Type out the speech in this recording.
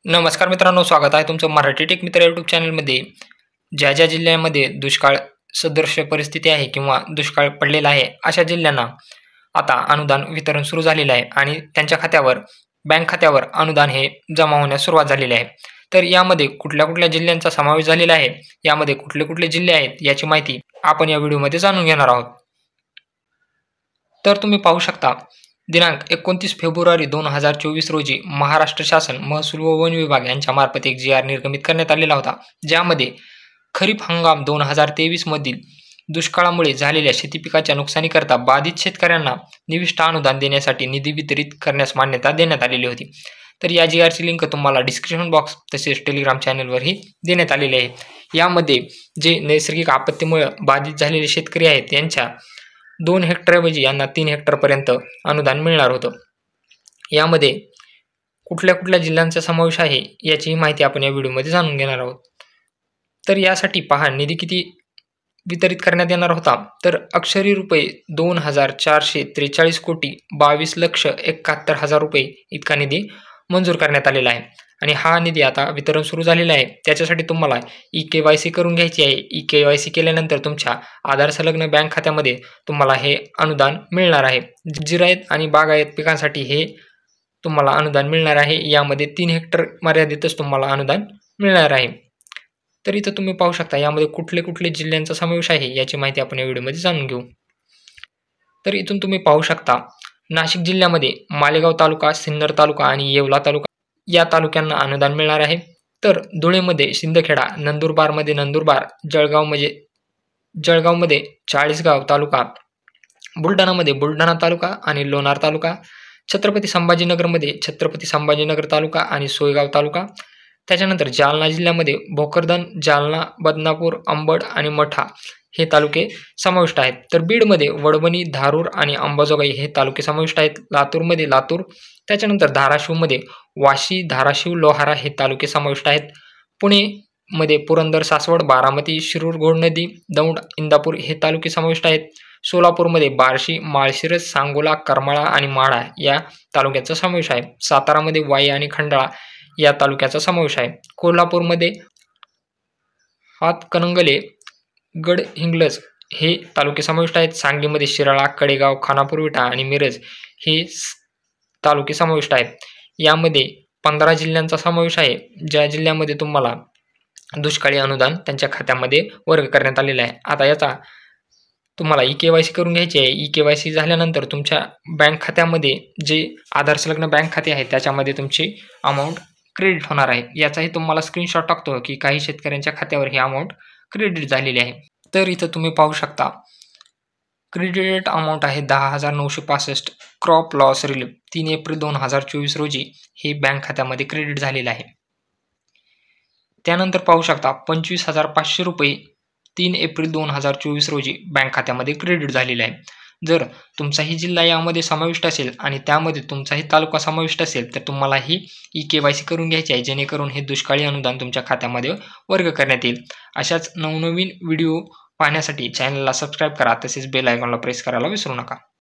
नमस्कार मित्रांनो, स्वागत आहे तुमचं मराठी टेक मित्र यूट्यूब चॅनलमध्ये. ज्या ज्या जिल्ह्यामध्ये दुष्काळ सदृश परिस्थिती आहे किंवा दुष्काळ पडलेला आहे, अशा जिल्ह्यांना आता अनुदान वितरण सुरू झालेलं आहे आणि त्यांच्या खात्यावर, बँक खात्यावर अनुदान हे जमा होण्यास सुरुवात झालेली आहे. तर यामध्ये कुठल्या कुठल्या जिल्ह्यांचा समावेश झालेला आहे, यामध्ये कुठले कुठले जिल्हे आहेत, याची माहिती आपण या व्हिडिओमध्ये जाणून घेणार आहोत. तर तुम्ही पाहू शकता, दिनांक 29 फेब्रुवारी 2024 रोजी महाराष्ट्र शासन महसूल व वन विभाग यांच्या मार्फत एक जी आर निर्गमित करण्यात आलेला होता, ज्यामध्ये खरीप हंगाम 2023 मधील दुष्काळामुळे झालेल्या शेती पिकाच्या नुकसानीकरता बाधित शेतकऱ्यांना निविष्ठ अनुदान देण्यासाठी निधी वितरित करण्यास मान्यता देण्यात आलेली होती. तर या जी आरची लिंक तुम्हाला डिस्क्रिप्शन बॉक्स तसेच टेलिग्राम चॅनलवरही देण्यात आलेली आहे. यामध्ये जे नैसर्गिक आपत्तीमुळे बाधित झालेले शेतकरी आहेत, यांच्या 2 हेक्टरऐवजी यांना 3 हेक्टरपर्यंत अनुदान मिळणार होतं. यामध्ये कुठल्या कुठल्या जिल्ह्यांचा समावेश आहे, याची माहिती आपण या व्हिडिओमध्ये जाणून घेणार आहोत. तर यासाठी पहा, निधी किती वितरित करण्यात येणार होता. तर अक्षरी रुपये 2,443 कोटी 22,71,000 रुपये इतका निधी मंजूर करण्यात आलेला आहे. आणि हा निधी आता वितरण सुरू झालेला आहे. त्याच्यासाठी तुम्हाला ई-के-वाय-सी करून घ्यायची आहे. ई-के-वाय-सी केल्यानंतर तुमच्या आधार संलग्न बँक खात्यामध्ये तुम्हाला हे अनुदान मिळणार आहे. जिरायत आणि बागायत पिकांसाठी हे तुम्हाला अनुदान मिळणार आहे. यामध्ये 3 हेक्टर मर्यादितच तुम्हाला अनुदान मिळणार आहे. तर इथं तुम्ही पाहू शकता, यामध्ये कुठले कुठले जिल्ह्यांचा समावेश आहे, याची माहिती आपण या व्हिडिओमध्ये जाणून घेऊ. तर इथून तुम्ही पाहू शकता, नाशिक जिल्ह्यामध्ये मालेगाव तालुका, सिन्नर तालुका आणि येवला तालुका या तालुक्यांना अनुदान मिळणार आहे. तर धुळेमध्ये शिंदखेडा, नंदुरबारमध्ये नंदुरबार, जळगावमध्ये चाळीसगाव तालुका, बुलढाणामध्ये बुलढाणा तालुका आणि लोणार तालुका, छत्रपती संभाजीनगरमध्ये छत्रपती संभाजीनगर तालुका आणि सोयगाव तालुका. त्याच्यानंतर जालना जिल्ह्यामध्ये भोकरदन, जालना, बदनापूर, अंबड आणि मठा हे तालुके समाविष्ट आहेत. तर बीडमध्ये वडवणी, धारूर आणि अंबाजोगाई हे तालुके समाविष्ट आहेत. लातूरमध्ये लातूर, त्याच्यानंतर धाराशिवमध्ये वाशी, धाराशिव, लोहारा हे तालुके समाविष्ट आहेत. पुणेमध्ये पुरंदर, सासवड, बारामती, शिरूर, घोडनदी, दौंड, इंदापूर हे तालुके समाविष्ट आहेत. सोलापूरमध्ये बार्शी, माळशिरस, सांगोला, करमाळा आणि माढा या तालुक्याचा समावेश आहे. सातारामध्ये वाई आणि खंडाळा या तालुक्याचा समावेश आहे. कोल्हापूरमध्ये हातकणंगले, गडहिंग्लज हे तालुके समाविष्ट आहेत. सांगलीमध्ये शिराळा, कडेगाव, खानापूर विटा आणि मिरज हे तालुके समाविष्ट आहेत. यामध्ये 15 जिल्ह्यांचा समावेश आहे, ज्या जिल्ह्यामध्ये तुम्हाला दुष्काळी अनुदान त्यांच्या खात्यामध्ये वर्ग करण्यात आलेला आहे. आता याचा तुम्हाला ई-के-वाय-सी करून घ्यायची आहे. ई-के-वाय-सी झाल्यानंतर तुमच्या बँक खात्यामध्ये जे आधार संलग्न बँक खाते आहे, त्याच्यामध्ये तुमची अमाऊंट क्रेडिट होणार आहे. याचाही तुम्हाला स्क्रीनशॉट टाकतो की काही शेतकऱ्यांच्या खात्यावर ही अमाऊंट क्रेडिट झालेली आहे. तर इथं तुम्ही पाहू शकता, क्रेडिट अमाऊंट आहे 10,965. क्रॉप लॉस रिलीफ 3 एप्रिल 2024 रोजी हे बँक खात्यामध्ये क्रेडिट झालेलं आहे. त्यानंतर पाहू शकता 25,500 रुपये 3 एप्रिल 2024 रोजी बँक खात्यामध्ये क्रेडिट झालेले आहे. जर तुमचाही जिल्हा यामध्ये समाविष्ट असेल आणि त्यामध्ये तुमचाही तालुका समाविष्ट असेल, तर तुम्हाला ही ई-के-वाय-सी करून घ्यायची आहे, जेणेकरून हे दुष्काळी अनुदान तुमच्या खात्यामध्ये वर्ग करण्यात येईल. अशाच नवनवीन व्हिडिओ पाहण्यासाठी चॅनलला सबस्क्राईब करा, तसेच बेल आयकॉनला प्रेस करायला विसरू नका.